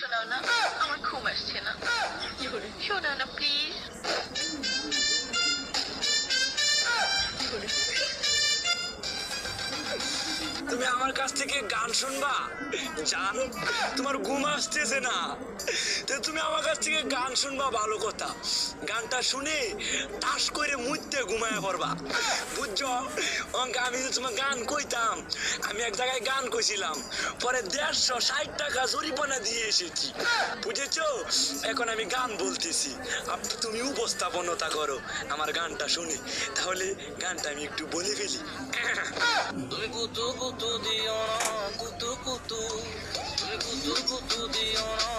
শোনাও না, আমার ঘুম আসছে না। শোনাও না প্লিজ। তুমি আমার কাছ থেকে গান শুনবা? জান, তোমার ঘুম আসতেছে না, তো তুমি আমার কাছ থেকে গান শুনবা, ভালো কথা। গানটা শুনে টাস করে মুইতে ঘুমায় পড়বা, বুঝছো? আমি যদি তোমার গান কইতাম, আমি এক জায়গায় গান কইছিলাম, পরে 150 টাকা জরিমানা দিয়ে এসেছি, বুঝেছো? এখন আমি গান বলতেছি, তুমি উপস্থাপনতা করো আমার গানটা শুনে। তাহলে গানটা আমি একটু বলে ফেলি। তুমি কুতু কুতু দিও না, কুতু কুতু, তুমি কুতু কুতু দিও না।